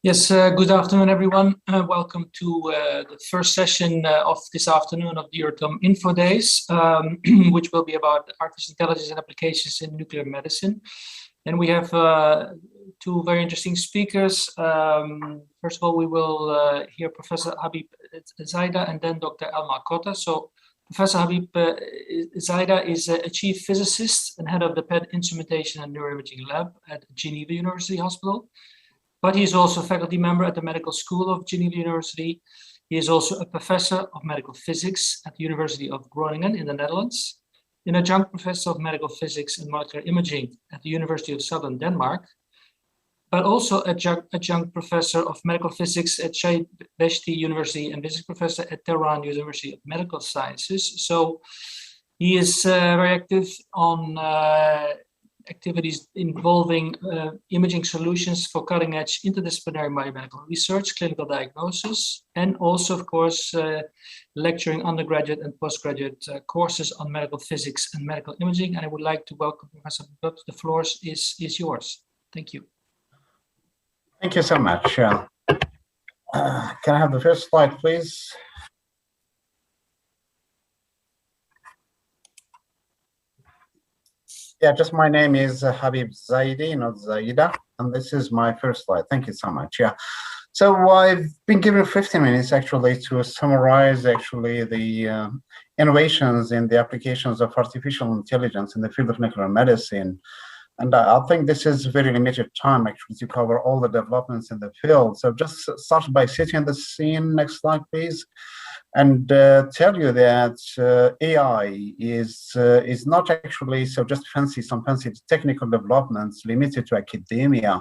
Yes, good afternoon, everyone. Welcome to the first session of this afternoon of the Euratom Info Days, which will be about artificial intelligence and applications in nuclear medicine. And we have two very interesting speakers. First of all, we will hear Professor Habib Zaida and then Dr. Elmar Kotta. So Professor Habib Zaida is a chief physicist and head of the PET Instrumentation and Neuroimaging Lab at Geneva University Hospital. But he is also a faculty member at the Medical School of Geneva University. He is also a professor of medical physics at the University of Groningen in the Netherlands, an adjunct professor of medical physics and molecular imaging at the University of Southern Denmark, but also adjunct professor of medical physics at Shahid Beheshti University and physics professor at Tehran University of Medical Sciences. So he is very active on activities involving imaging solutions for cutting-edge interdisciplinary biomedical research, clinical diagnosis, and also, of course, lecturing undergraduate and postgraduate courses on medical physics and medical imaging. And I would like to welcome Professor Butt. The floor is yours. Thank you. Thank you so much. Can I have the first slide, please? Yeah, just my name is Habib Zaidi, not Zaida, and this is my first slide. Thank you so much. Yeah, so I've been given 15 minutes actually to summarize actually the innovations in the applications of artificial intelligence in the field of nuclear medicine. And I think this is very limited time actually to cover all the developments in the field. So just start by setting the scene. Next slide, please. And tell you that AI is not actually so just some fancy technical developments limited to academia,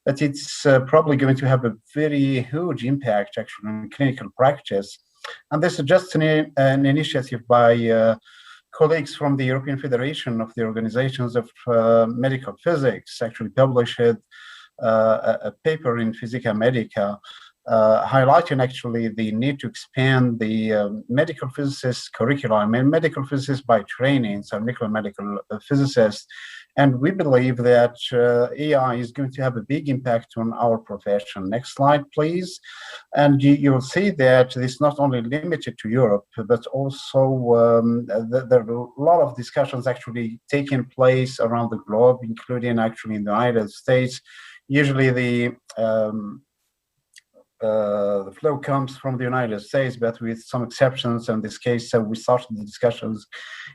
but it's probably going to have a very huge impact actually on clinical practice. And this is just an initiative by colleagues from the European Federation of the Organizations of Medical Physics, actually published a paper in Physica Medica highlighting actually the need to expand the medical physicist curriculum. I mean, medical physicists by training, so nuclear medical physicists. And we believe that AI is going to have a big impact on our profession. Next slide, please. And you will see that it's not only limited to Europe, but also there are a lot of discussions actually taking place around the globe, including actually in the United States. Usually the flow comes from the United States, but with some exceptions. In this case, we started the discussions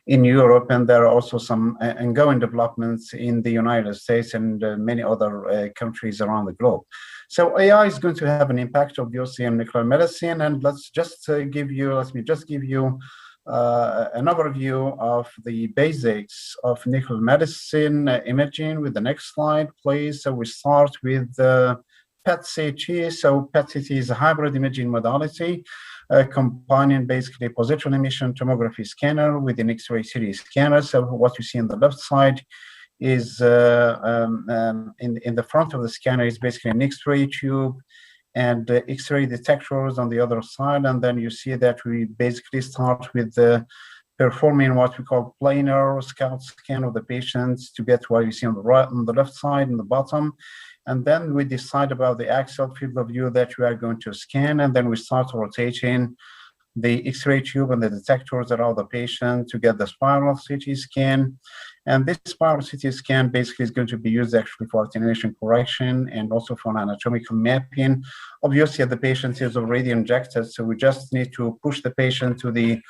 in Europe, and there are also some ongoing developments in the United States and many other countries around the globe. So AI is going to have an impact, obviously, on nuclear medicine. And let me just give you an overview of the basics of nuclear medicine imaging with the next slide, please. So we start with PET-CT. So PET-CT is a hybrid imaging modality combining basically positron emission tomography scanner with an X-ray CT scanner. So what you see on the left side is in the front of the scanner is basically an X-ray tube and X-ray detectors on the other side. And then you see that we basically start with performing what we call planar scout scan of the patients to get what you see on the right, on the left side, and the bottom. And then we decide about the axial field of view that we are going to scan, and then we start rotating the X-ray tube and the detectors around the patient to get the spiral CT scan. And this spiral CT scan basically is going to be used actually for attenuation correction and also for anatomical mapping. Obviously, the patient is already injected, so we just need to push the patient to the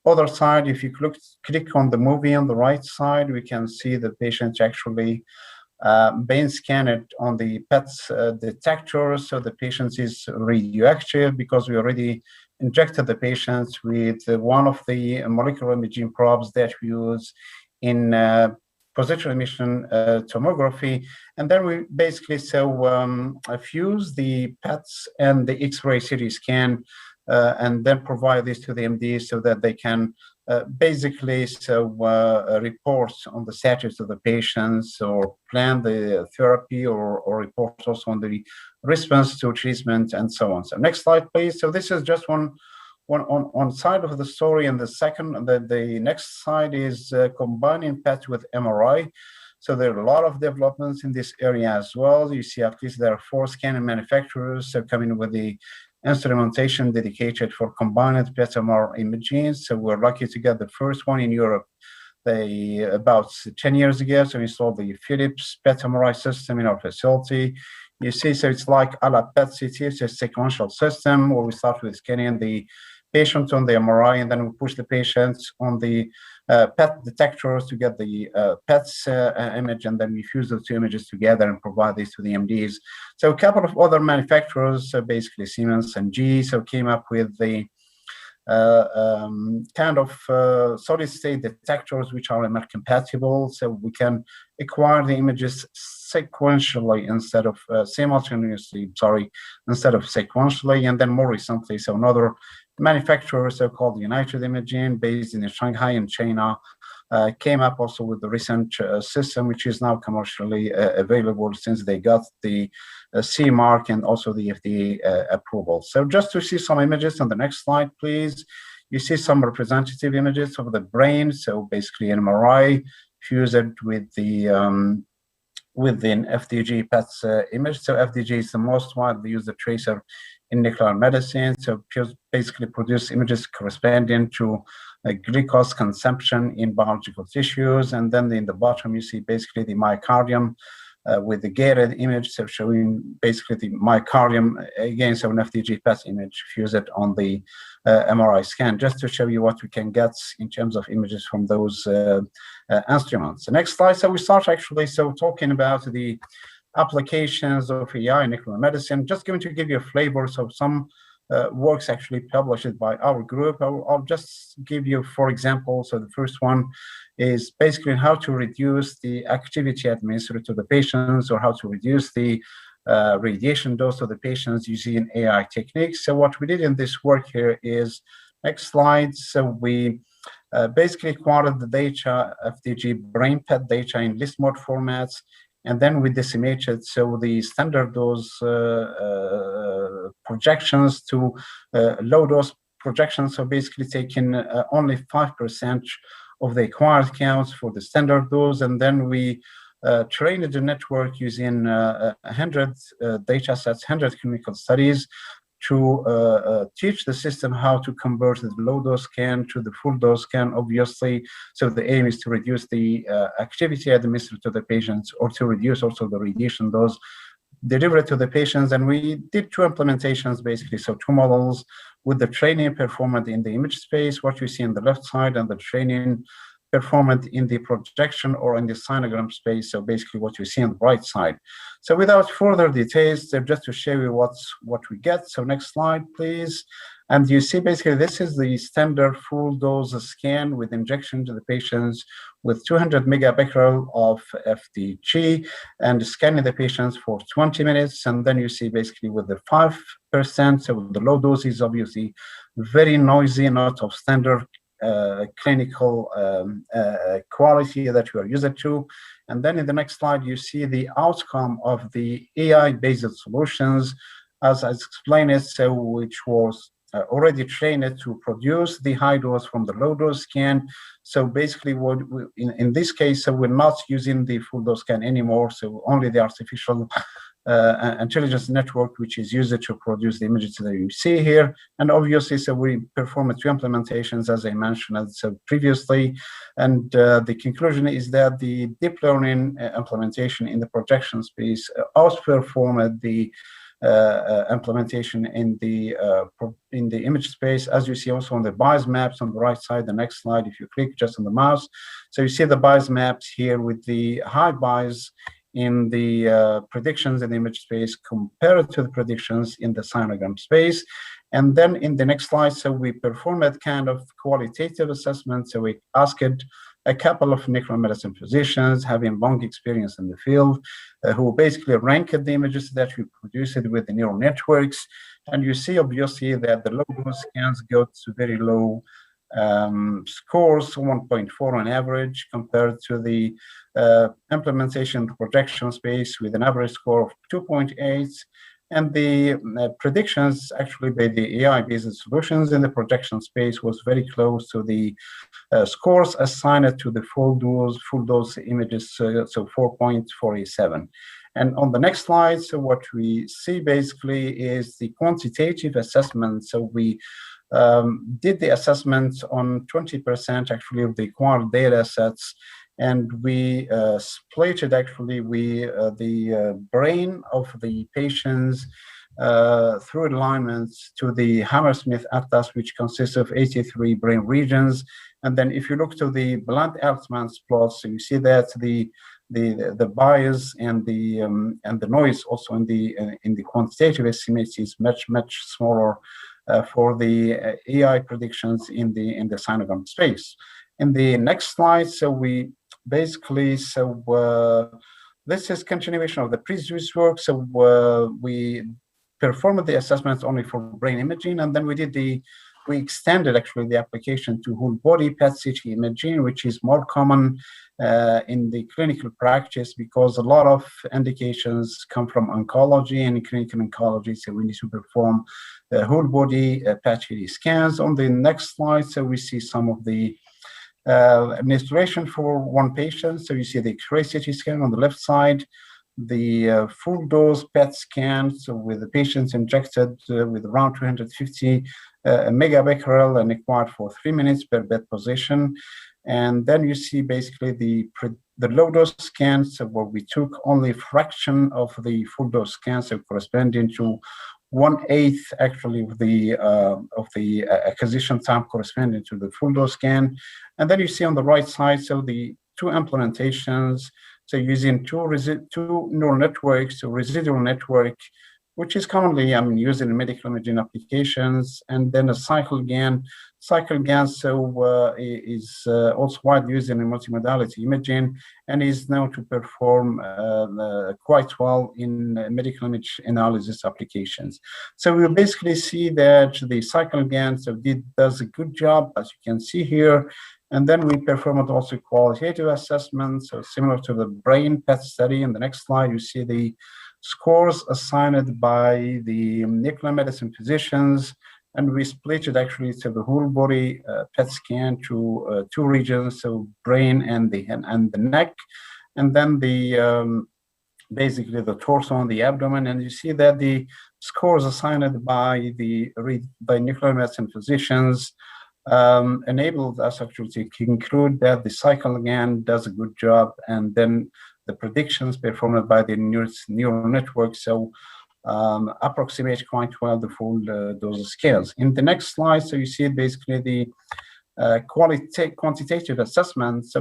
other side. If you click on the movie on the right side, we can see the patient actually being scanned on the PET detector. So the patient is radioactive because we already injected the patient with one of the molecular imaging probes that we use in positron emission tomography. And then we basically fuse the PETs and the X-ray CT scan and then provide this to the MD so that they can basically report on the status of the patients or plan the therapy or report also on the response to treatment and so on. So next slide, please. So this is just one side of the story, and the next side is combining PET with MRI. So there are a lot of developments in this area as well. You see at least there are 4 scanning manufacturers coming with the instrumentation dedicated for combined PET-MR imaging. So we're lucky to get the first one in Europe. They about 10 years ago, so we installed the Philips PET-MRI system in our facility. You see, so it's like a la PET-CT, it's a sequential system where we start with scanning the patient on the MRI, and then we push the patients on the PET detectors to get the PET's image, and then we fuse those 2 images together and provide these to the MDs. So a couple of other manufacturers, basically Siemens and GE, so came up with the kind of solid state detectors which are MR compatible, so we can acquire the images sequentially instead of simultaneously, instead of sequentially. And then more recently, so another manufacturer, so called United Imaging, based in Shanghai in China, came up also with the recent system, which is now commercially available since they got the CE mark and also the FDA approval. So just to see some images on the next slide, please. You see some representative images of the brain. So basically an MRI fused with the within FDG PET's image. So FDG is the most widely used tracer in nuclear medicine. So basically produce images corresponding to glucose consumption in biological tissues. And then in the bottom, you see basically the myocardium with the gated image, so showing basically the myocardium, again, so an FDG PET image fused on the MRI scan, just to show you what we can get in terms of images from those instruments. The next slide, so we start actually, so talking about the applications of AI in nuclear medicine. Just going to give you a flavor of some works actually published by our group. I'll just give you 4 examples. So the first one is basically how to reduce the activity administered to the patients, or how to reduce the radiation dose of the patients using AI techniques. So what we did in this work here is, next slide, so we basically acquired the data, FDG brain PET data in list mode formats, and then we decimated so the standard dose projections to low dose projections. So basically taking only 5% of the acquired counts for the standard dose, and then we trained the network using 100 data sets, 100 clinical studies, to teach the system how to convert the low dose scan to the full dose scan, obviously. So the aim is to reduce the activity administered to the patients, or to reduce also the radiation dose delivered to the patients. And we did 2 implementations, basically. So 2 models with the training performed in the image space, what you see on the left side, and the training performed in the projection or in the sinogram space, so basically what you see on the right side. So without further details, just to show you what we get. So next slide, please. And you see basically this is the standard full dose scan with injection to the patients with 200 megabecquerel of FDG, and scanning the patients for 20 minutes. And then you see basically with the 5%, so the low dose is obviously very noisy, not of standard clinical quality that you are used to. And then in the next slide, you see the outcome of the AI-based solutions, as I explained it, so which was already trained to produce the high dose from the low dose scan. So basically, what in this case, so we're not using the full dose scan anymore. So only the artificial intelligence network, which is used to produce the images that you see here. And obviously, so we performed 2 implementations, as I mentioned so previously. And the conclusion is that the deep learning implementation in the projection space outperformed the implementation in the image space, as you see also on the bias maps on the right side. The next slide, if you click just on the mouse, so you see the bias maps here with the high bias in the predictions in the image space compared to the predictions in the sinogram space. And then in the next slide, so we performed that kind of qualitative assessment. So we asked a couple of nuclear medicine physicians having long experience in the field, who basically ranked the images that we produced with the neural networks. And you see obviously that the low dose scans go to very low scores, 1.4 on average, compared to the implementation projection space with an average score of 2.8. And the predictions actually by the AI-based solutions in the projection space was very close to the scores assigned to the full dose images, so 4.47. And on the next slide, so what we see basically is the quantitative assessment. So we did the assessment on 20% actually of the acquired data sets, and we splitted actually the brain of the patients through alignments to the Hammersmith Atlas, which consists of 83 brain regions. And then if you look to the Bland-Altman plots, so you see that the bias and the noise also in the quantitative estimates is much smaller for the AI predictions in the synogram space. In the next slide, so we basically this is continuation of the previous work. So we performed the assessments only for brain imaging, and then we extended actually the application to whole body PET-CT imaging, which is more common in the clinical practice because a lot of indications come from oncology and clinical oncology, so we need to perform whole body PET-CT scans. On the next slide, so we see some of the administration for one patient. So you see the X-ray CT scan on the left side, the full dose PET scan, so with the patients injected with around 250 megabecquerel and acquired for 3 minutes per bed position. And then you see basically the low dose scans, so where we took only a fraction of the full dose scans, so corresponding to 1/8 actually of the acquisition time corresponding to the full dose scan. And then you see on the right side, so the two implementations, so using two neural networks, so residual network, which is commonly used in medical imaging applications, and then a cycle GAN. Cycle GAN is also widely used in multimodality imaging and is known to perform quite well in medical image analysis applications. So we basically see that the cycle GAN does a good job, as you can see here. And then we performed also qualitative assessments, so similar to the brain PET study. In the next slide, you see the scores assigned by the nuclear medicine physicians, and we split it actually to the whole body PET scan to two regions, so brain and the neck, and then basically the torso and the abdomen. And you see that the scores assigned by nuclear medicine physicians enabled us actually to conclude that the cycle again does a good job, and then the predictions performed by the neural network approximate quite well the full dose scales. In the next slide, so you see basically the quantitative assessment. So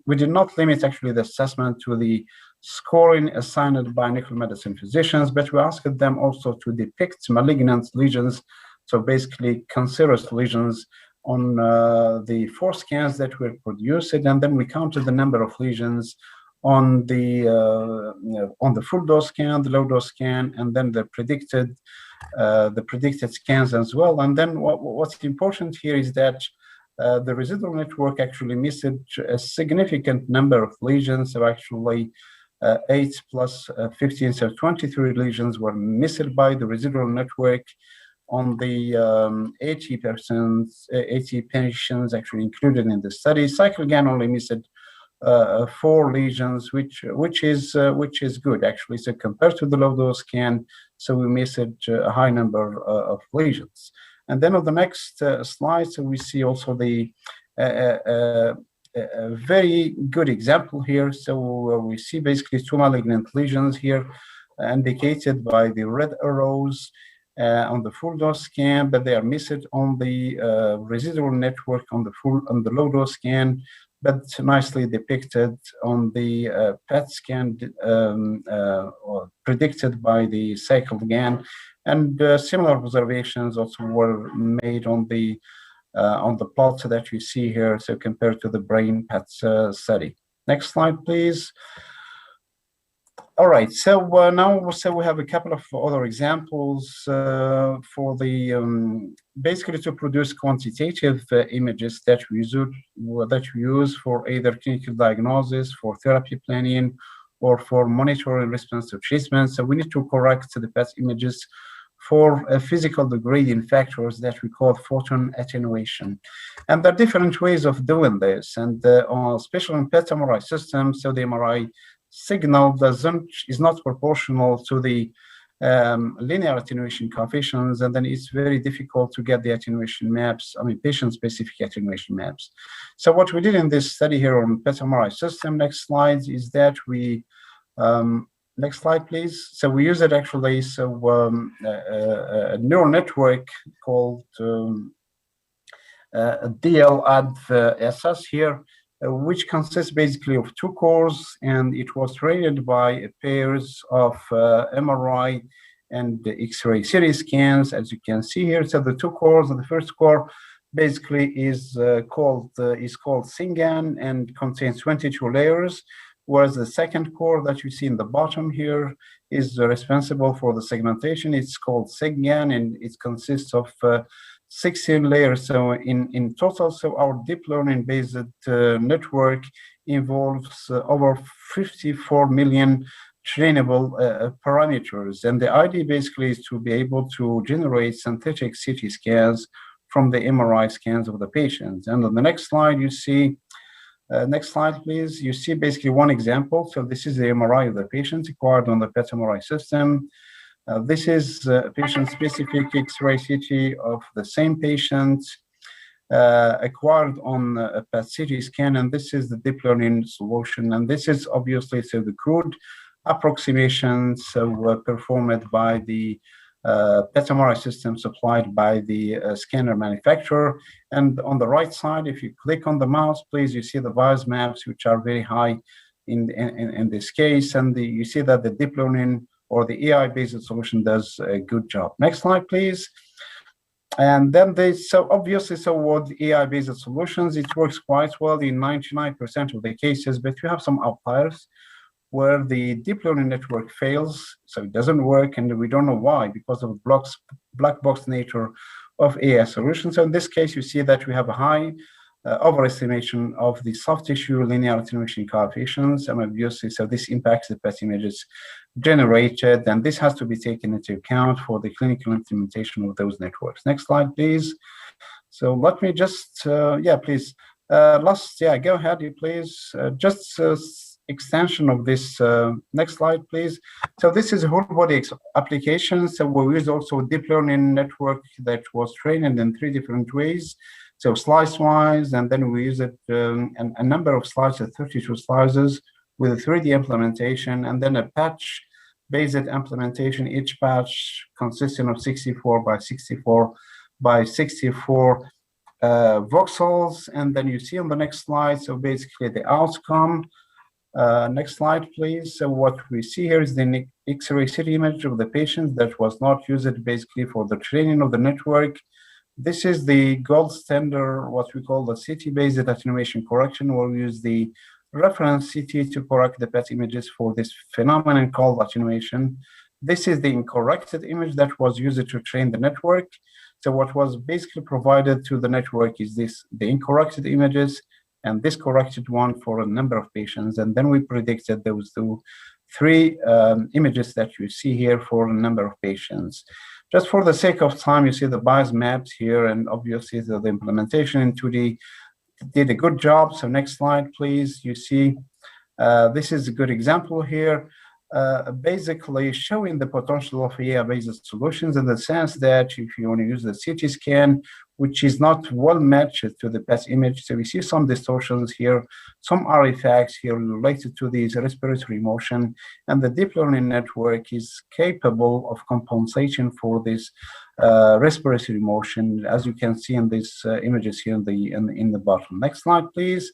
we did not limit actually the assessment to the scoring assigned by nuclear medicine physicians, but we asked them also to depict malignant lesions, so basically cancerous lesions on the 4 scans that were produced, and then we counted the number of lesions on the full dose scan, the low dose scan, and then the predicted scans as well. And then what's important here is that the residual network actually missed a significant number of lesions. So actually 8 plus 15, so 23 lesions were missed by the residual network on the 80 patients actually included in the study. Cycle GAN only missed 4 lesions, which is good actually. So compared to the low dose scan, so we missed a high number of lesions. And then on the next slide, so we see also the a very good example here. So we see basically 2 malignant lesions here, indicated by the red arrows on the full dose scan, but they are missed on the residual network on the low dose scan, but nicely depicted on the PET scan or predicted by the cycle GAN. And similar observations also were made on the plots that you see here, so compared to the brain PET study. Next slide, please. All right, so now we have a couple of other examples for the basically to produce quantitative images that we use for either clinical diagnosis, for therapy planning, or for monitoring response to treatment. So we need to correct the PET images for physical degrading factors that we call photon attenuation. And there are different ways of doing this. And especially in PET MRI systems, so the MRI signal is not proportional to the linear attenuation coefficients, and then it's very difficult to get the attenuation maps, patient-specific attenuation maps. So what we did in this study here on PET MRI system, next slide, is that we, next slide, please. So we use it actually, a neural network called DL-ADV-SS here, which consists basically of two cores, and it was trained by pairs of MRI and X-ray CT scans, as you can see here. So the two cores, the first core basically is called SINGAN and contains 22 layers, whereas the second core that you see in the bottom here is responsible for the segmentation. It's called SIGAN, and it consists of 16 layers. So in total, so our deep learning based network involves over 54 million trainable parameters. And the idea basically is to be able to generate synthetic CT scans from the MRI scans of the patients. And on the next slide, you see, next slide, please. You see basically one example. So this is the MRI of the patient acquired on the PET MRI system. This is patient-specific X-ray CT of the same patient acquired on a PET CT scan, and this is the deep learning solution. And this is obviously the crude approximations performed by the PET MRI system supplied by the scanner manufacturer. And on the right side, if you click on the mouse, please, you see the bias maps, which are very high in this case, and you see that the deep learning or the AI-based solution does a good job. Next slide, please. And then obviously, with AI-based solutions, it works quite well in 99% of the cases, but you have some outliers where the deep learning network fails, so it doesn't work, and we don't know why, because of the black box nature of AI solutions. So in this case, you see that we have a high overestimation of the soft tissue linear attenuation coefficients, and obviously, so this impacts the PET images generated, and this has to be taken into account for the clinical implementation of those networks. Next slide, please. So let me just, please, go ahead, you please. Extension of this, next slide, please. So this is a whole body application. So we use also a deep learning network that was trained in 3 different ways. So slice-wise, and then we use it a number of slices, 32 slices with a 3D implementation, and then a patch-based implementation, each patch consisting of 64 by 64 by 64 voxels. And then you see on the next slide, so basically the outcome. Next slide, please. So what we see here is the X-ray CT image of the patient that was not used basically for the training of the network. This is the gold standard, what we call the CT-based attenuation correction, where we use the reference CT to correct the PET images for this phenomenon called attenuation. This is the incorrected image that was used to train the network. So what was basically provided to the network is the incorrected images, and this corrected one for a number of patients. And then we predicted those 3 images that you see here for a number of patients. Just for the sake of time, you see the bias maps here, and obviously the implementation in 2D did a good job. So next slide, please. You see, this is a good example here, basically showing the potential of AI-based solutions in the sense that if you want to use the CT scan, which is not well matched to the PET image, so we see some distortions here, some artifacts here related to this respiratory motion, and the deep learning network is capable of compensation for this respiratory motion, as you can see in these images here in the bottom. Next slide, please.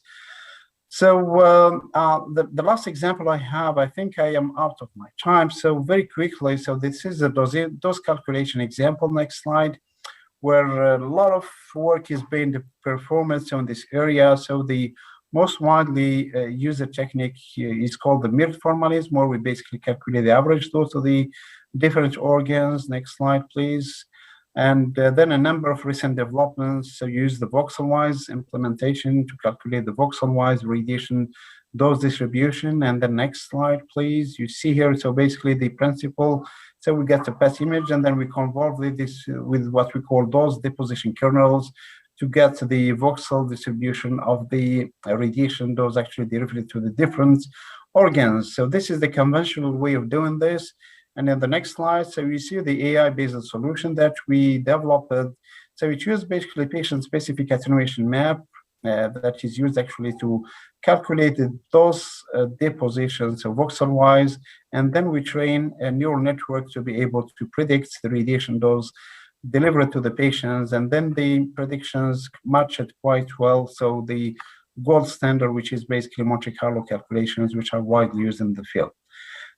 So the last example I have, I think I am out of my time. So very quickly, so this is a dose calculation example. Next slide, where a lot of work is being performed on this area. So the most widely used technique here is called the mirrored formalism, where we basically calculate the average dose of the different organs. Next slide, please. And then a number of recent developments use the Voxel-wise implementation to calculate the Voxel-wise radiation dose distribution. And the next slide, please. You see here, so basically the principle, so we get a PET image and then we convolve this with what we call dose deposition kernels to get the voxel distribution of the radiation dose actually delivered to the different organs. So this is the conventional way of doing this. And in the next slide, so you see the AI-based solution that we developed. So it uses basically patient-specific attenuation map that is used actually to calculate the dose depositions, so voxel-wise, and then we train a neural network to be able to predict the radiation dose delivered to the patients, and then the predictions match it quite well. So the gold standard, which is basically Monte Carlo calculations, which are widely used in the field.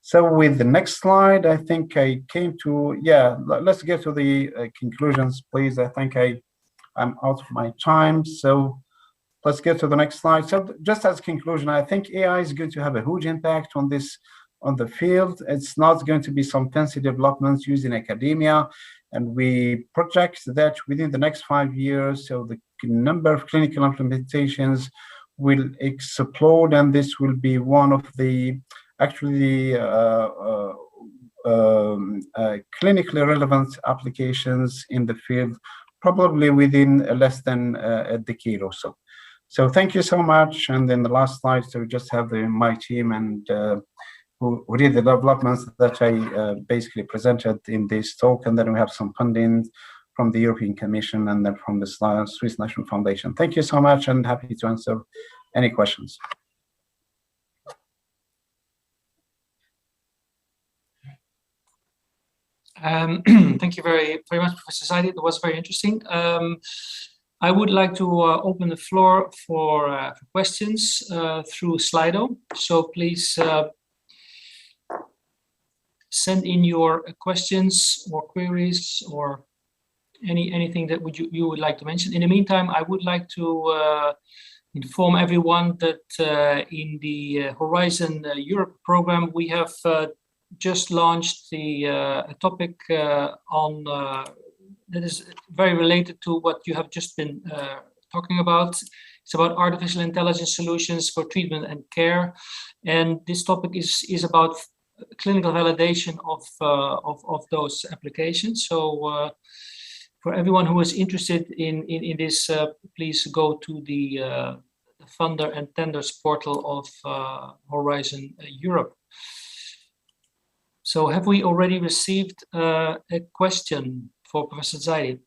So with the next slide, I think I came to, let's get to the conclusions, please. I think I'm out of my time. So let's get to the next slide. So just as a conclusion, I think AI is going to have a huge impact on the field. It's not going to be some fancy developments used in academia. And we project that within the next 5 years, so the number of clinical implementations will explode, and this will be one of the actually clinically relevant applications in the field, probably within less than a decade or so. So thank you so much. And then the last slide, so we just have my team and who did the developments that I basically presented in this talk. And then we have some funding from the European Commission and then from the Swiss National Foundation. Thank you so much, and happy to answer any questions. Thank you very much, Professor Zaidi. It was very interesting. I would like to open the floor for questions through Slido. So please send in your questions or queries or anything that you would like to mention. In the meantime, I would like to inform everyone that in the Horizon Europe program, we have just launched a topic on that is very related to what you have just been talking about. It's about artificial intelligence solutions for treatment and care, and this topic is about clinical validation of those applications. So for everyone who is interested in this, please go to the funder and tenders portal of Horizon Europe. So have we already received a question for Professor Zaidi?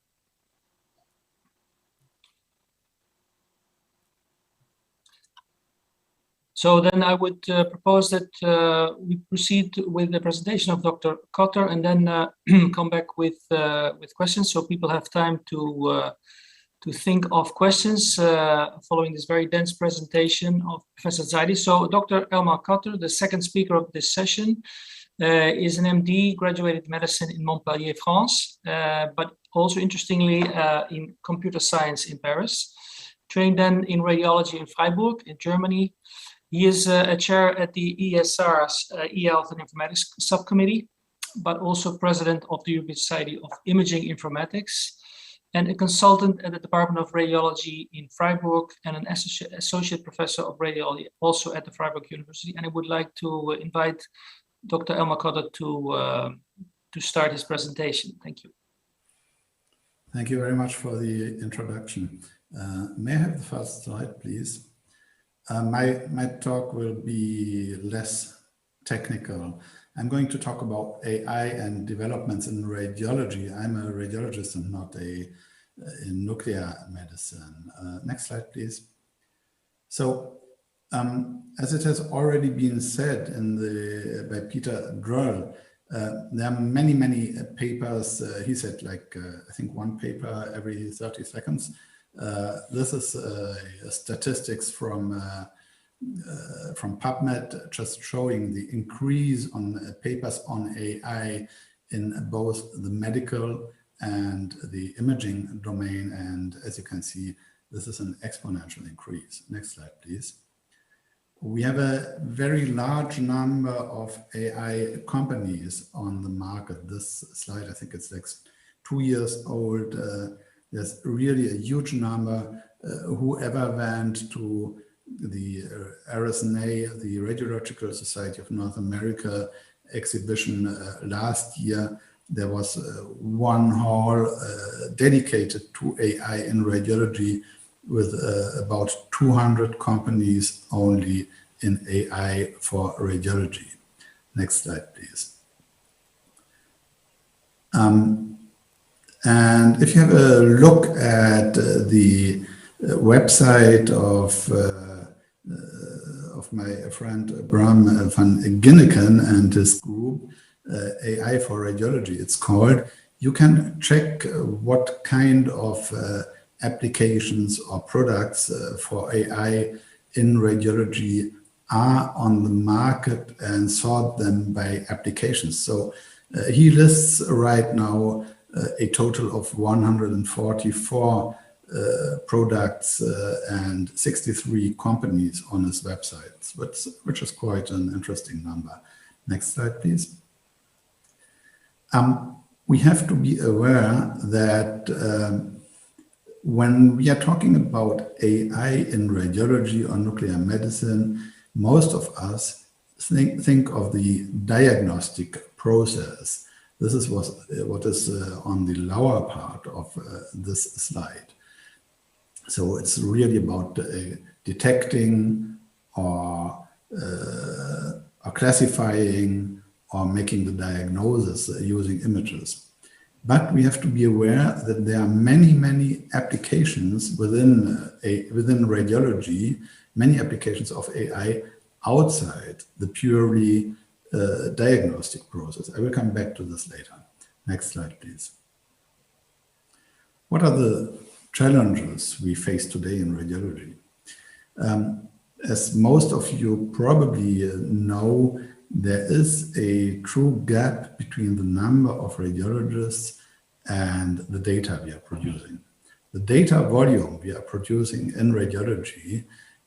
So then I would propose that we proceed with the presentation of Dr. Cotter and then come back with questions, so people have time to think of questions following this very dense presentation of Professor Zaidi. So Dr. Elmar Cotter, the second speaker of this session, is an MD, graduated medicine in Montpellier, France, but also interestingly in computer science in Paris. Trained then in radiology in Freiburg in Germany. He is a chair at the ESR's e-Health and Informatics subcommittee, but also president of the European Society of Imaging Informatics, and a consultant at the Department of Radiology in Freiburg, and an associate professor of radiology also at the Freiburg University. And I would like to invite Dr. Elmar Cotter to start his presentation. Thank you. Thank you very much for the introduction. May I have the first slide, please? My talk will be less technical. I'm going to talk about AI and developments in radiology. I'm a radiologist and not in nuclear medicine. Next slide, please. So, as it has already been said by Peter Droll, there are many papers. He said I think one paper every 30 seconds. This is statistics from PubMed, just showing the increase on papers on AI in both the medical and the imaging domain. And as you can see, this is an exponential increase. Next slide, please. We have a very large number of AI companies on the market. This slide, I think it's like 2 years old. There's really a huge number. Whoever went to the RSNA, the Radiological Society of North America exhibition last year, there was one hall dedicated to AI in radiology with about 200 companies only in AI for radiology. Next slide, please. And if you have a look at the website of my friend Bram van Ginneken and his group, AI for Radiology, it's called, you can check what kind of applications or products for AI in radiology are on the market and sort them by applications. So he lists right now a total of 144 products and 63 companies on his website, which is quite an interesting number. Next slide, please. We have to be aware that when we are talking about AI in radiology or nuclear medicine, most of us think of the diagnostic process. This is what is on the lower part of this slide. So it's really about detecting or classifying or making the diagnosis using images. But we have to be aware that there are many applications within radiology, many applications of AI outside the purely diagnostic process. I will come back to this later. Next slide, please. What are the challenges we face today in radiology? As most of you probably know, there is a true gap between the number of radiologists and the data we are producing. The data volume we are producing in radiology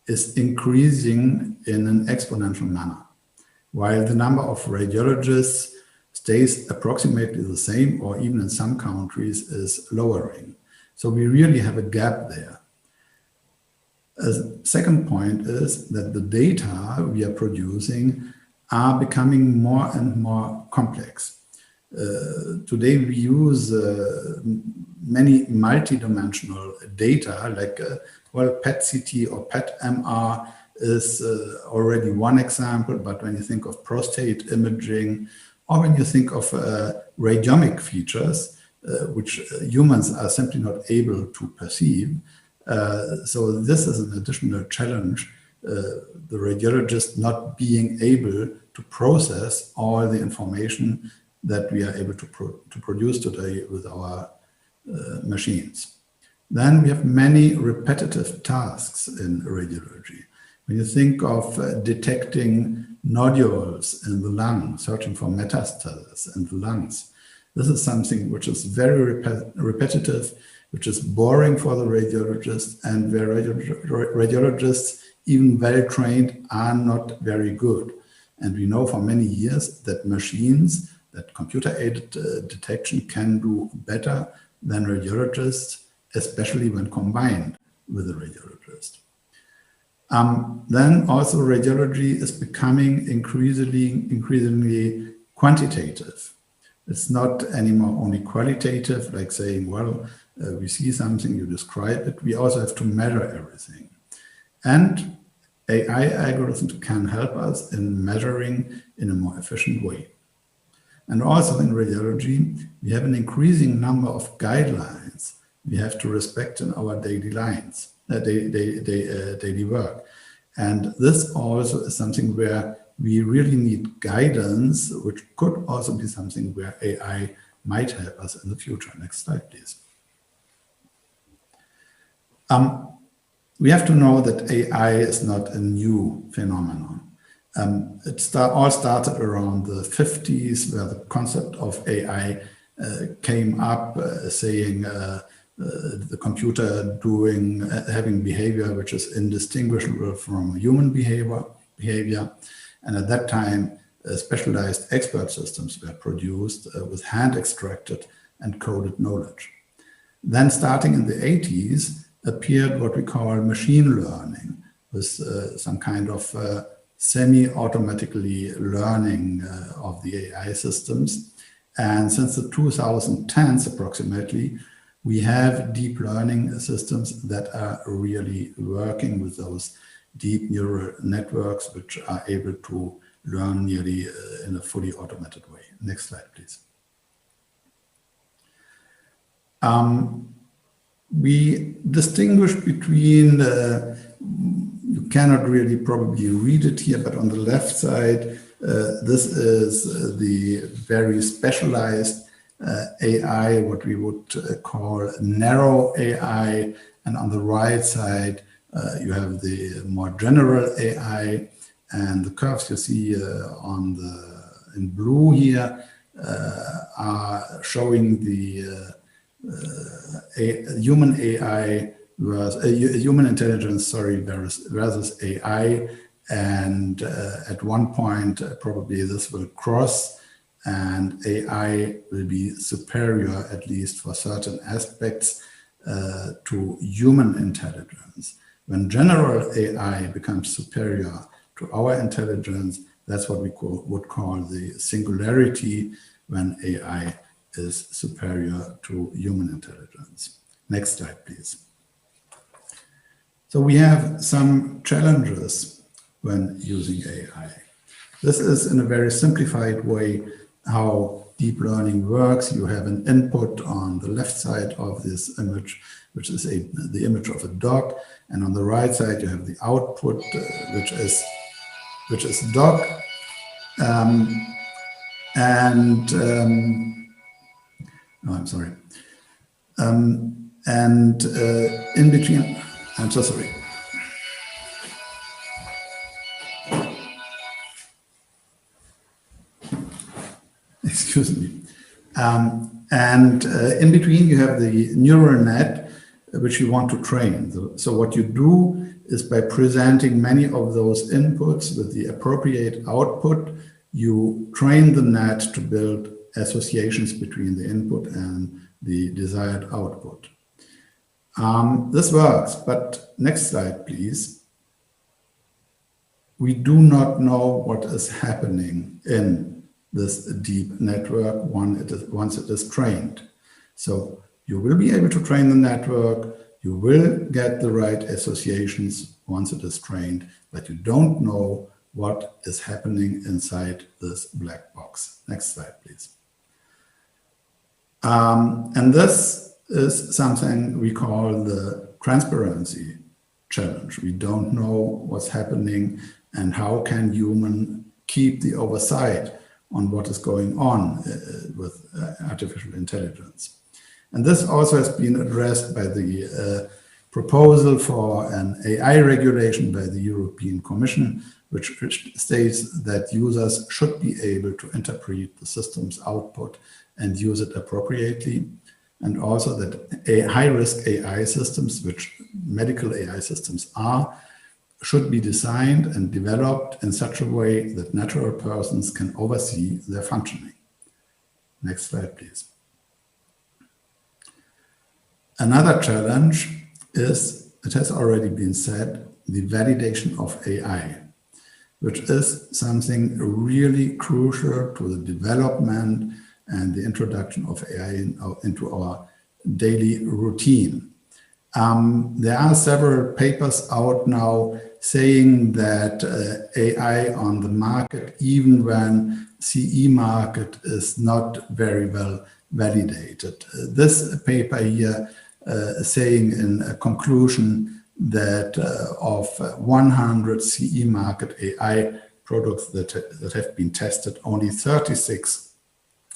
is increasing in an exponential manner, while the number of radiologists stays approximately the same, or even in some countries is lowering. So we really have a gap there. A second point is that the data we are producing are becoming more and more complex. Today we use many multidimensional data like PET-CT or PET-MR is already one example, but when you think of prostate imaging or when you think of radiomic features, which humans are simply not able to perceive, so this is an additional challenge, the radiologist not being able to process all the information that we are able to produce today with our machines. Then we have many repetitive tasks in radiology. When you think of detecting nodules in the lung, searching for metastases in the lungs, this is something which is very repetitive, which is boring for the radiologist, and where radiologists, even well-trained, are not very good. And we know for many years that machines, that computer-aided detection can do better than radiologists, especially when combined with a radiologist. Then also radiology is becoming increasingly quantitative. It's not anymore only qualitative, like saying, well, we see something, you describe it. We also have to measure everything. And AI algorithms can help us in measuring in a more efficient way. And also in radiology, we have an increasing number of guidelines we have to respect in our daily daily work. And this also is something where we really need guidance, which could also be something where AI might help us in the future. Next slide, please. We have to know that AI is not a new phenomenon. It all started around the 50s, where the concept of AI came up, saying the computer having behavior which is indistinguishable from human behavior. And at that time, specialized expert systems were produced with hand-extracted and coded knowledge. Then starting in the 80s, appeared what we call machine learning, with some kind of semi-automatically learning of the AI systems. And since the 2010s approximately, we have deep learning systems that are really working with those deep neural networks, which are able to learn nearly in a fully automated way. Next slide, please. We distinguish between, you cannot really probably read it here, but on the left side, this is the very specialized AI, what we would call narrow AI. And on the right side, you have the more general AI, and the curves you see in blue here are showing the human AI versus human intelligence, sorry, versus AI. And at one point, probably this will cross, and AI will be superior, at least for certain aspects, to human intelligence. When general AI becomes superior to our intelligence, that's what we would call the singularity, when AI is superior to human intelligence. Next slide, please. So we have some challenges when using AI. This is, in a very simplified way, how deep learning works. You have an input on the left side of this image, which is the image of a dog, and on the right side you have the output, which is dog, no, I'm sorry. In between, I'm so sorry. Excuse me. In between, you have the neural net, which you want to train. So what you do is, by presenting many of those inputs with the appropriate output, you train the net to build associations between the input and the desired output. This works, but next slide, please. We do not know what is happening in this deep network once it is trained. So you will be able to train the network, you will get the right associations once it is trained, but you don't know what is happening inside this black box. Next slide, please. And this is something we call the transparency challenge. We don't know what's happening, and how can human keep the oversight on what is going on with artificial intelligence. And this also has been addressed by the proposal for an AI regulation by the European Commission, which states that users should be able to interpret the system's output and use it appropriately, and also that high-risk AI systems, which medical AI systems are, should be designed and developed in such a way that natural persons can oversee their functioning. Next slide, please. Another challenge is, it has already been said, the validation of AI, which is something really crucial to the development and the introduction of AI into our daily routine. There are several papers out now saying that AI on the market, even when CE market is not very well validated. This paper here saying in a conclusion that of 100 CE market AI products that have been tested, only 36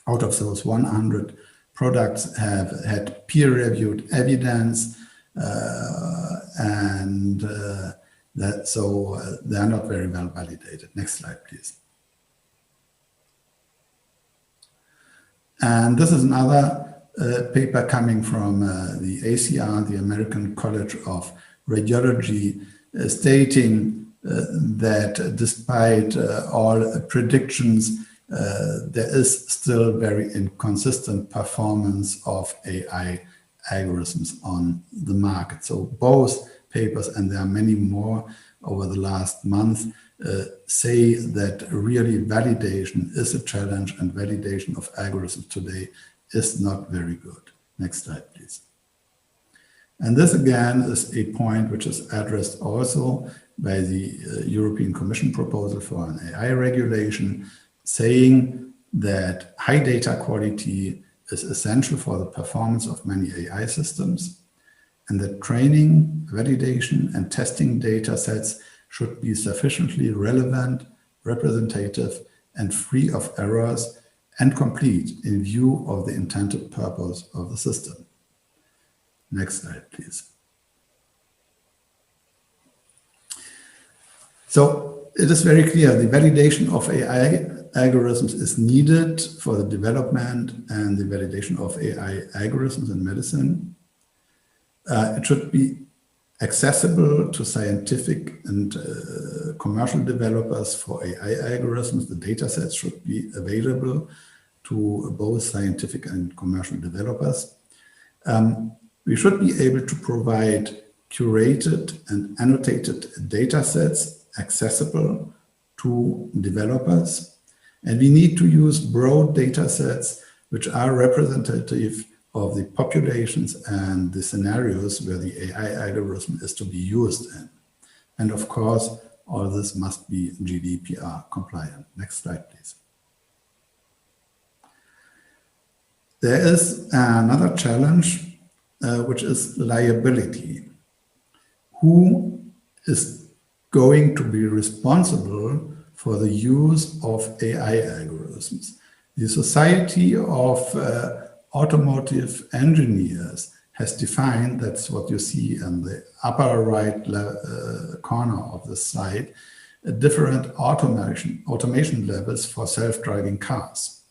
out of those 100 products have had peer-reviewed evidence, and they are not very well validated. Next slide, please. And this is another paper coming from the ACR, the American College of Radiology, stating that despite all predictions, there is still very inconsistent performance of AI algorithms on the market. So both papers, and there are many more, over the last month say that really validation is a challenge, and validation of algorithms today is not very good. Next slide, please. And this again is a point which is addressed also by the European Commission proposal for an AI regulation, saying that high data quality is essential for the performance of many AI systems, and that training, validation, and testing data sets should be sufficiently relevant, representative, and free of errors, and complete in view of the intended purpose of the system. Next slide, please. So it is very clear the validation of AI algorithms is needed for the development and the validation of AI algorithms in medicine. It should be accessible to scientific and commercial developers for AI algorithms. The data sets should be available to both scientific and commercial developers. We should be able to provide curated and annotated data sets accessible to developers. And we need to use broad data sets which are representative of the populations and the scenarios where the AI algorithm is to be used in. And of course, all this must be GDPR compliant. Next slide, please. There is another challenge, which is liability. Who is going to be responsible for the use of AI algorithms? The Society of Automotive Engineers has defined, that's what you see in the upper right corner of the slide, different automation levels for self-driving cars.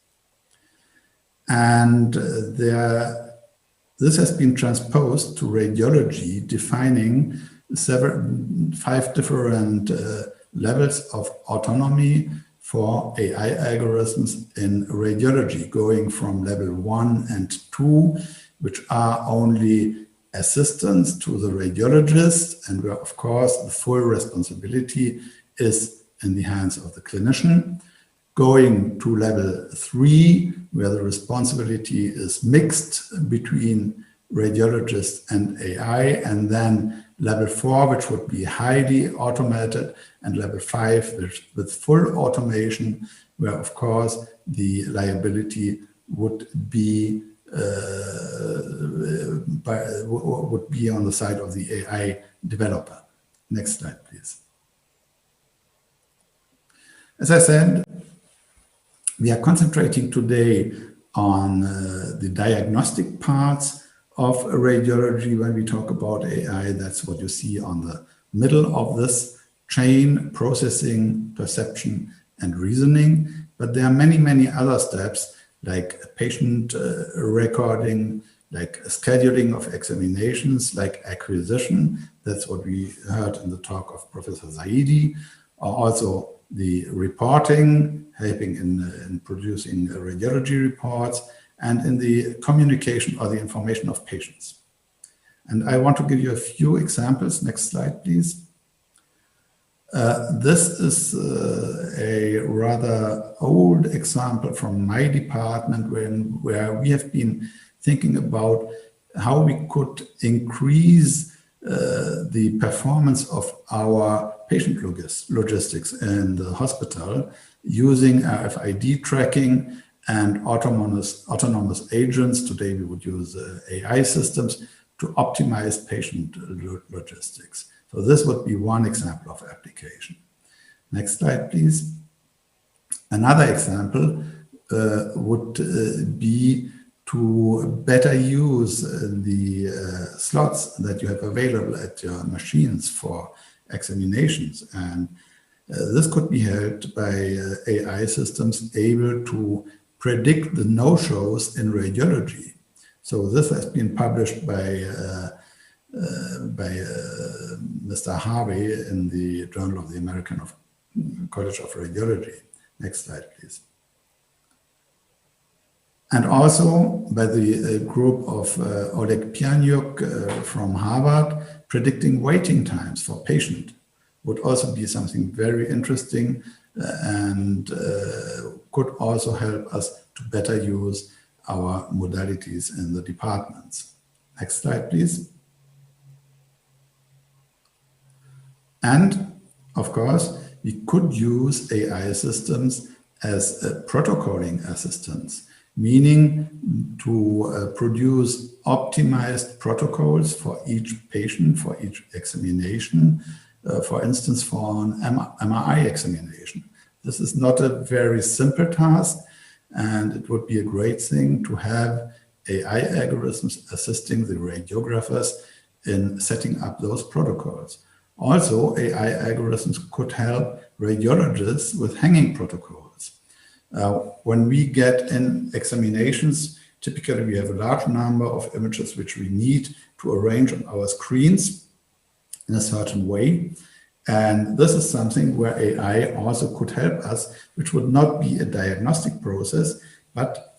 And this has been transposed to radiology, defining 5 different levels of autonomy for AI algorithms in radiology, going from level 1 and 2, which are only assistants to the radiologist, and where, of course, the full responsibility is in the hands of the clinician, going to level 3, where the responsibility is mixed between radiologist and AI, and then level 4, which would be highly automated, and level 5, with full automation, where, of course, the liability would be on the side of the AI developer. Next slide, please. As I said, we are concentrating today on the diagnostic parts of radiology. When we talk about AI, that's what you see on the middle of this chain: processing, perception, and reasoning. But there are many, many other steps, like patient recording, like scheduling of examinations, like acquisition. That's what we heard in the talk of Professor Zaidi. Also the reporting, helping in producing radiology reports, and in the communication or the information of patients. And I want to give you a few examples. Next slide, please. This is a rather old example from my department where we have been thinking about how we could increase the performance of our patient logistics in the hospital using RFID tracking and autonomous agents. Today we would use AI systems to optimize patient logistics. So this would be one example of application. Next slide, please. Another example would be to better use the slots that you have available at your machines for examinations. And this could be helped by AI systems able to predict the no-shows in radiology. So this has been published by Mr. Harvey in the Journal of the American College of Radiology. Next slide, please. And also by the group of Oleg Pianyuk from Harvard, predicting waiting times for patient would also be something very interesting and could also help us to better use our modalities in the departments. Next slide, please. And of course, we could use AI systems as protocoling assistants, meaning to produce optimized protocols for each patient, for each examination, for instance, for an MRI examination. This is not a very simple task, and it would be a great thing to have AI algorithms assisting the radiographers in setting up those protocols. Also, AI algorithms could help radiologists with hanging protocols. When we get in examinations, typically we have a large number of images which we need to arrange on our screens in a certain way. And this is something where AI also could help us, which would not be a diagnostic process, but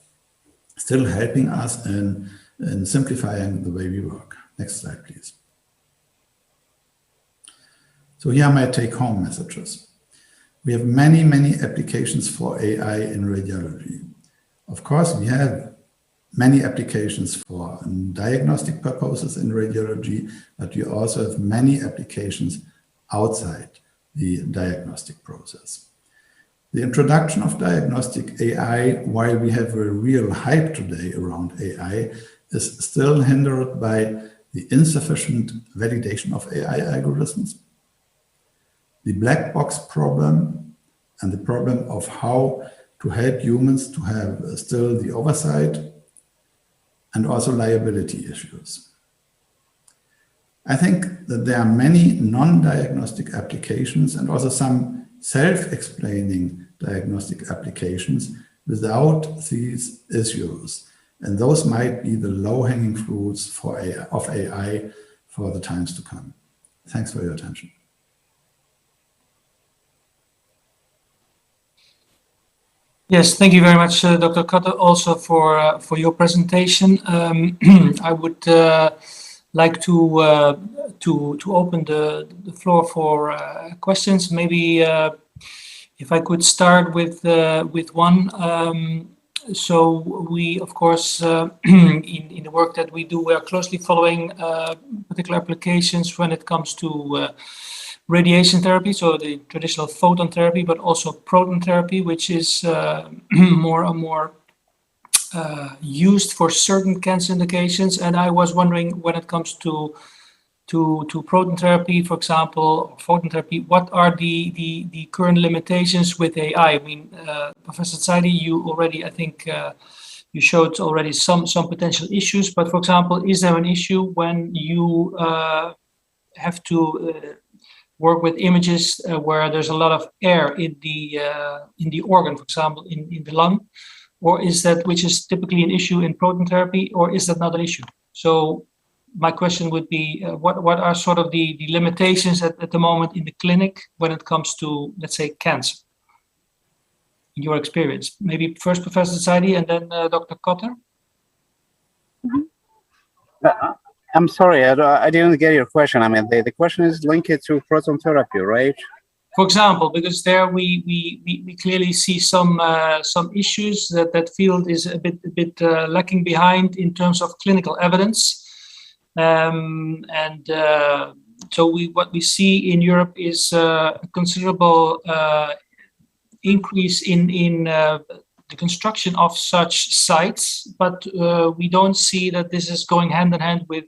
still helping us in simplifying the way we work. Next slide, please. So here are my take-home messages. We have many, many applications for AI in radiology. Of course, we have many applications for diagnostic purposes in radiology, but we also have many applications outside the diagnostic process. The introduction of diagnostic AI, while we have a real hype today around AI, is still hindered by the insufficient validation of AI algorithms, the black box problem, and the problem of how to help humans to have still the oversight, and also liability issues. I think that there are many non-diagnostic applications and also some self-explaining diagnostic applications without these issues. And those might be the low-hanging fruits of AI for the times to come. Thanks for your attention. Yes, thank you very much, Dr. Cutter, also for your presentation. I would like to open the floor for questions. Maybe if I could start with one. So we, of course, in the work that we do, we are closely following particular applications when it comes to radiation therapy, so the traditional photon therapy, but also proton therapy, which is more and more used for certain cancer indications. And I was wondering, when it comes to proton therapy, for example, or photon therapy, what are the current limitations with AI? I mean, Professor Zaidi, you already, I think, you showed already some potential issues. But for example, is there an issue when you have to work with images where there's a lot of air in the organ, for example, in the lung? Or is that, which is typically an issue in proton therapy, or is that not an issue? So my question would be, what are sort of the limitations at the moment in the clinic when it comes to, let's say, cancer, in your experience? Maybe first Professor Zaidi and then Dr. Cotter. I'm sorry, I didn't get your question. I mean, the question is linked to proton therapy, right? For example, because there we clearly see some issues that field is a bit lacking behind in terms of clinical evidence, so what we see in Europe is a considerable increase in the construction of such sites, but we don't see that this is going hand in hand with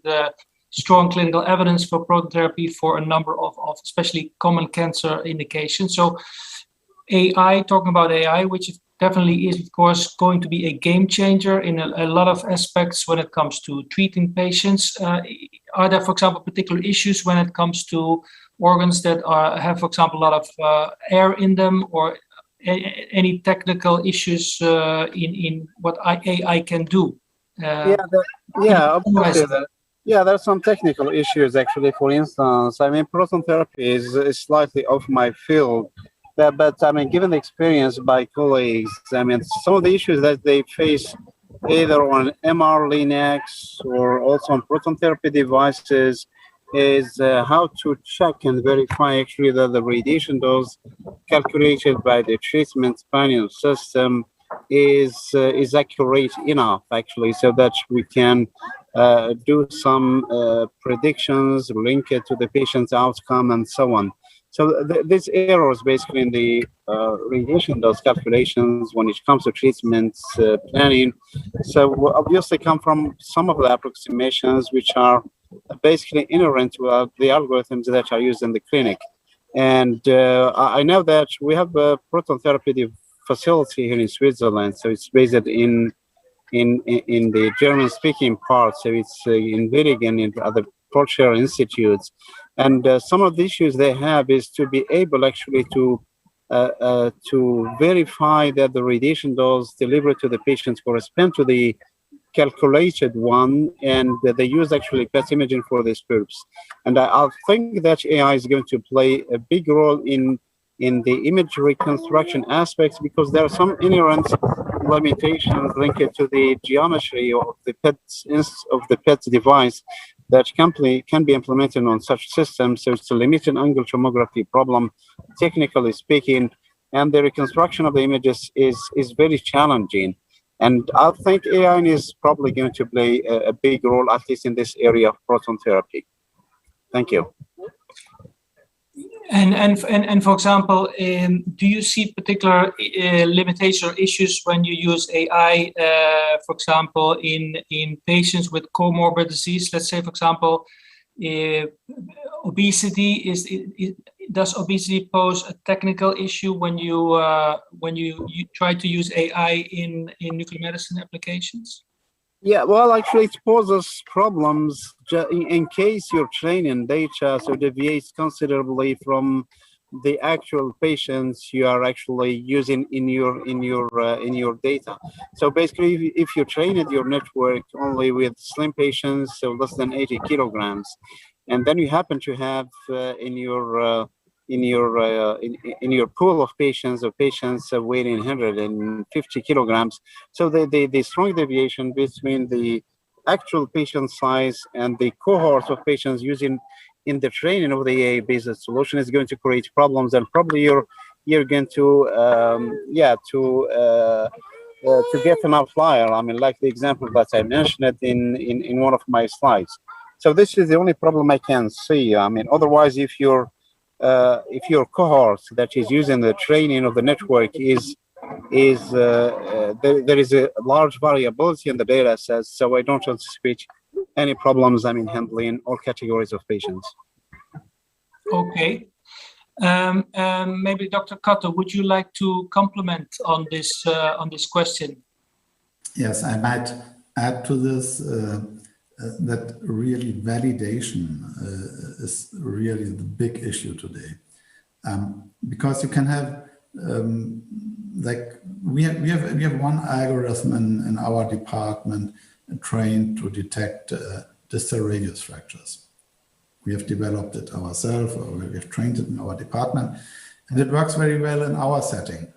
strong clinical evidence for proton therapy for a number of especially common cancer indications. So AI, talking about AI, which definitely is, of course, going to be a game changer in a lot of aspects when it comes to treating patients. Are there, for example, particular issues when it comes to organs that have, for example, a lot of air in them, or any technical issues in what AI can do? Yeah, there's some technical issues actually. For instance, I mean, proton therapy is slightly off my field, but I mean, given the experience by colleagues, I mean, some of the issues that they face either on MR Linux or also on proton therapy devices is how to check and verify actually that the radiation dose calculated by the treatment planning system is accurate enough actually, so that we can do some predictions, link it to the patient's outcome and so on. So these errors basically in the radiation dose calculations when it comes to treatment planning, so obviously come from some of the approximations which are basically inherent to the algorithms that are used in the clinic. And I know that we have a proton therapy facility here in Switzerland, so it's based in the German-speaking part, so it's in Zurich and in other cultural institutes. And some of the issues they have is to be able actually to verify that the radiation dose delivered to the patients correspond to the calculated one, and they use actually PET imaging for these groups. And I think that AI is going to play a big role in the image reconstruction aspects, because there are some inherent limitations linked to the geometry of the PET device that can be implemented on such systems. So it's a limited angle tomography problem, technically speaking, and the reconstruction of the images is very challenging. And I think AI is probably going to play a big role, at least in this area of proton therapy. Thank you. And for example, do you see particular limitations or issues when you use AI, for example, in patients with comorbid disease? Let's say, for example, obesity. Does obesity pose a technical issue when you try to use AI in nuclear medicine applications? Yeah, well, actually, it poses problems in case your training data so deviates considerably from the actual patients you are actually using in your data. So basically, if you trained your network only with slim patients, so less than 80 kilograms, and then you happen to have in your pool of patients weighing 150 kilograms. So the strong deviation between the actual patient size and the cohort of patients using in the training of the AI-based solution is going to create problems, and probably you're going to get an outlier. I mean, like the example that I mentioned in one of my slides. So this is the only problem I can see. I mean, otherwise, if your cohort that is using the training of the network there is a large variability in the data sets, so I don't anticipate any problems, I mean, handling all categories of patients. Okay. Maybe Dr. Kato, would you like to comment on this question? Yes, I might add to this that really validation is really the big issue today, because you can have like we have one algorithm in our department trained to detect distal radius fractures. We have developed it ourselves, or we have trained it in our department, and it works very well in our setting.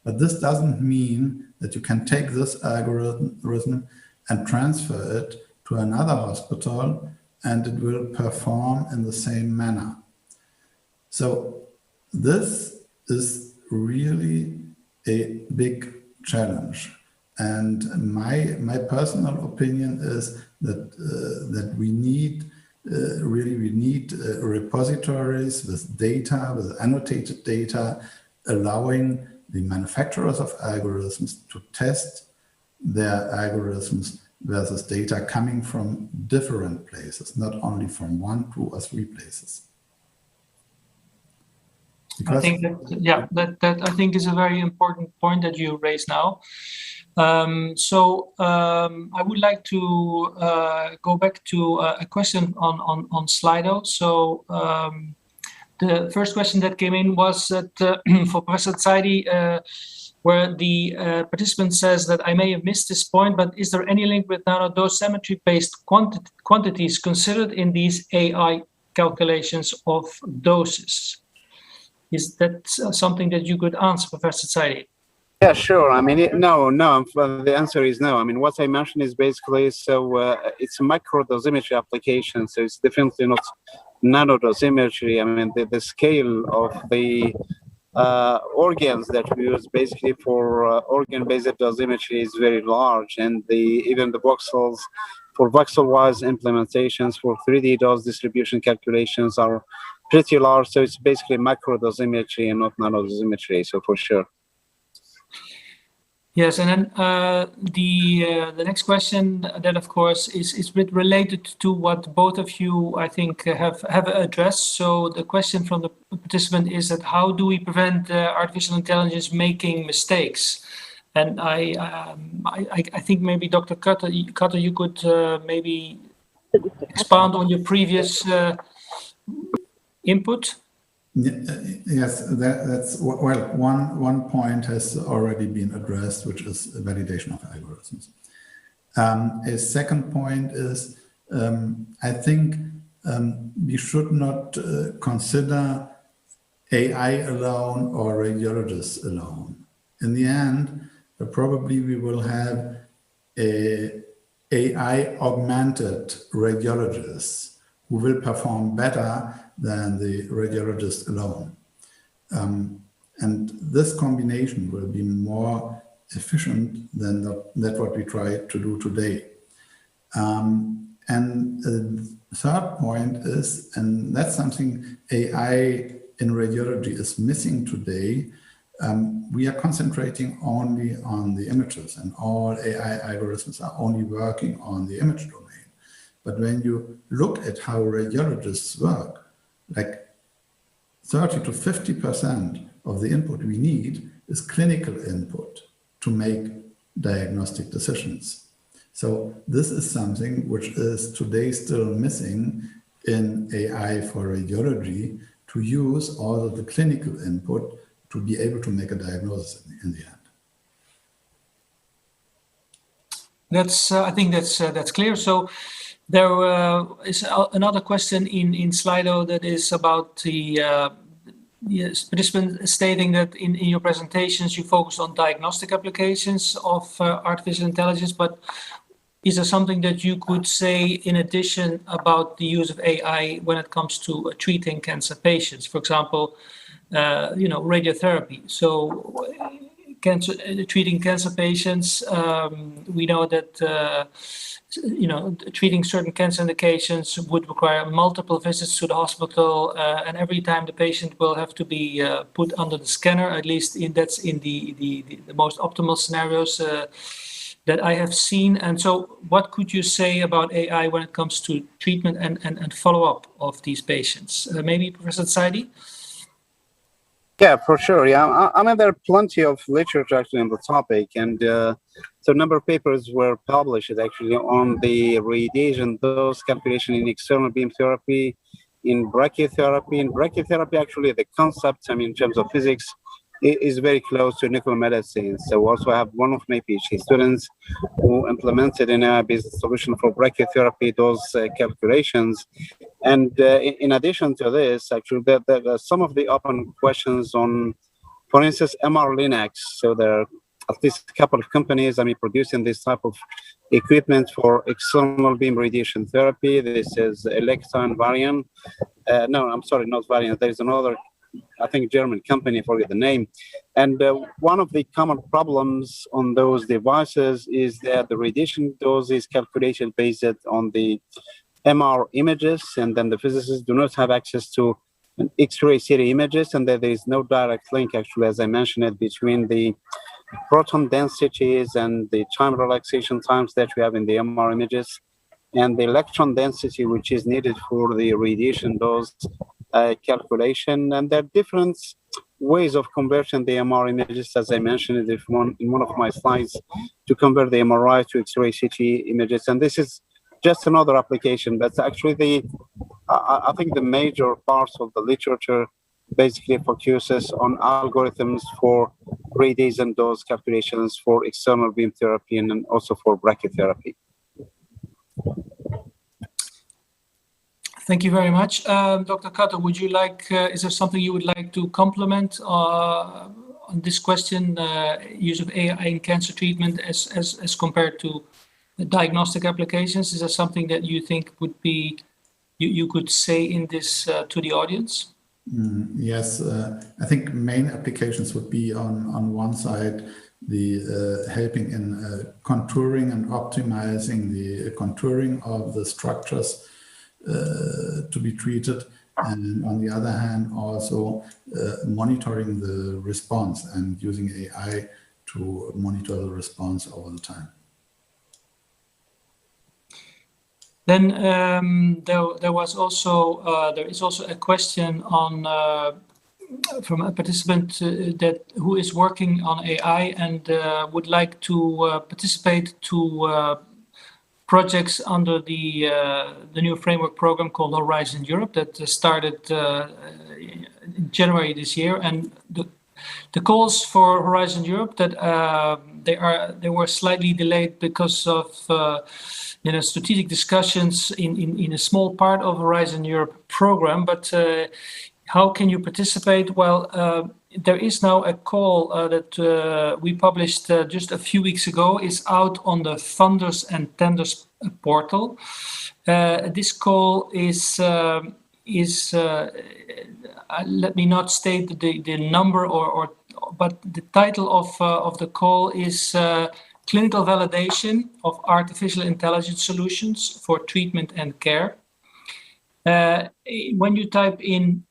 But this doesn't mean that you can take this algorithm and transfer it to another hospital and it will perform in the same manner. So this is really a big challenge. And my personal opinion is that we need repositories with data, with annotated data, allowing the manufacturers of algorithms to test their algorithms versus data coming from different places, not only from 1, 2, or 3 places. Because I think that I think is a very important point that you raise now. I would like to go back to a question on Slido. So the first question that came in was that for Professor Zaidi, where the participant says that I may have missed this point, but is there any link with dosimetry-based quantities considered in these AI calculations of doses? Is that something that you could answer, Professor Zaidi? Yeah, sure. I mean, no. The answer is no. I mean, what I mentioned is basically it's a micro dosimetry application, so it's definitely not nano dosimetry. I mean, the scale of the organs that we use basically for organ-based dosimetry is very large, and even the voxels for voxel-wise implementations for 3D dose distribution calculations are pretty large. So it's basically micro dosimetry and not nano dosimetry. So for sure. Yes, and then the next question that, of course, is a bit related to what both of you, I think, have addressed. So the question from the participant is that how do we prevent artificial intelligence making mistakes? And I think maybe Dr. Cutter, you could maybe expand on your previous input. Yes, that's well. One point has already been addressed, which is validation of algorithms. A second point is, I think we should not consider AI alone or radiologists alone. In the end, probably we will have AI augmented radiologists who will perform better than the radiologist alone. And this combination will be more efficient than that what we try to do today. And the third point is, and that's something AI in radiology is missing today, we are concentrating only on the images, and all AI algorithms are only working on the image domain. But when you look at how radiologists work, like 30 to 50% of the input we need is clinical input to make diagnostic decisions. So this is something which is today still missing in AI for radiology, to use all of the clinical input to be able to make a diagnosis in the end. That's I think that's clear. So there is another question in Slido that is about the participant stating that in your presentations you focus on diagnostic applications of artificial intelligence, but is there something that you could say in addition about the use of AI when it comes to treating cancer patients? For example, radiotherapy. So treating cancer patients, we know that treating certain cancer indications would require multiple visits to the hospital, and every time the patient will have to be put under the scanner. At least that's in the most optimal scenarios that I have seen. And so what could you say about AI when it comes to treatment and follow-up of these patients? Maybe Professor Saidi? Yeah, for sure. Yeah, I mean, there are plenty of literature actually on the topic, and so a number of papers were published actually on the radiation dose calculation in external beam therapy, in brachytherapy. In brachytherapy, actually, the concept, I mean, in terms of physics, is very close to nuclear medicine. So also I have one of my PhD students who implemented an AI-based solution for brachytherapy dose calculations. And in addition to this, actually, there are some of the open questions on, for instance, MR Linux. So there are at least a couple of companies, producing this type of equipment for external beam radiation therapy. This is Elekta and Varian. No, I'm sorry, not Varian. There is another, I think, German company, I forget the name. And one of the common problems on those devices is that the radiation dose is calculated based on the MR images, and then the physicists do not have access to X-ray CT images, and there is no direct link, actually, as I mentioned it, between the proton densities and the time relaxation times that we have in the MR images and the electron density, which is needed for the radiation dose calculation. And there are different ways of converting the MR images, as I mentioned in one of my slides, to convert the MRI to X-ray CT images. And this is just another application, but actually I think the major parts of the literature basically focuses on algorithms for radiation dose calculations for external beam therapy and also for brachytherapy. Thank you very much. Dr. Cutter, would you like, is there something you would like to complement on this question, use of AI in cancer treatment as compared to diagnostic applications? Is that something that you think would be, you could say in this to the audience? Yes, I think main applications would be on one side, the helping in contouring and optimizing the contouring of the structures to be treated. And on the other hand, also monitoring the response and using AI to monitor the response over the time. Then there is also a question on from a participant who is working on AI and would like to participate to projects under the new framework program called Horizon Europe that started in January this year. And the calls for Horizon Europe that they were slightly delayed because of strategic discussions in a small part of Horizon Europe program. But how can you participate? Well, there is now a call that we published just a few weeks ago, is out on the funders and tenders portal. This call is let me not state the number but the title of the call is Clinical Validation of Artificial Intelligence Solutions for Treatment and Care. When you type in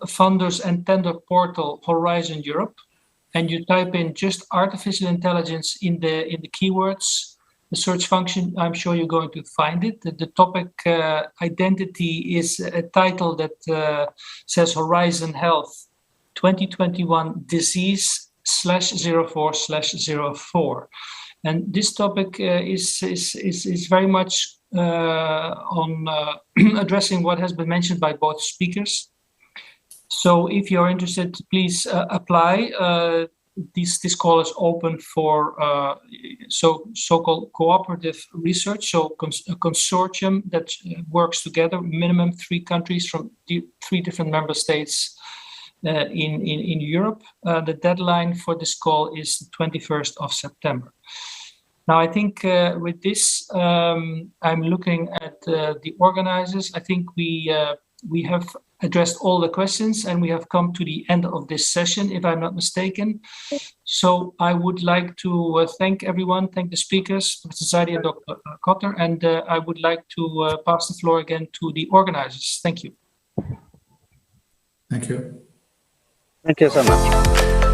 funders and tender portal Horizon Europe, and you type in just artificial intelligence in the keywords, the search function, I'm sure you're going to find it. The topic identity is a title that says Horizon Health 2021 Disease /04/04. And this topic is very much on addressing what has been mentioned by both speakers. So if you're interested, please apply. This call is open for so-called cooperative research, so a consortium that works together, minimum 3 countries from 3 different member states in Europe. The deadline for this call is the 21st of September. Now, I think with this, I'm looking at the organizers. I think we have addressed all the questions and we have come to the end of this session, if I'm not mistaken. So I would like to thank everyone, thank the speakers, Mr. Zaidi and Dr. Kotter, and I would like to pass the floor again to the organizers. Thank you. Thank you. Thank you so much.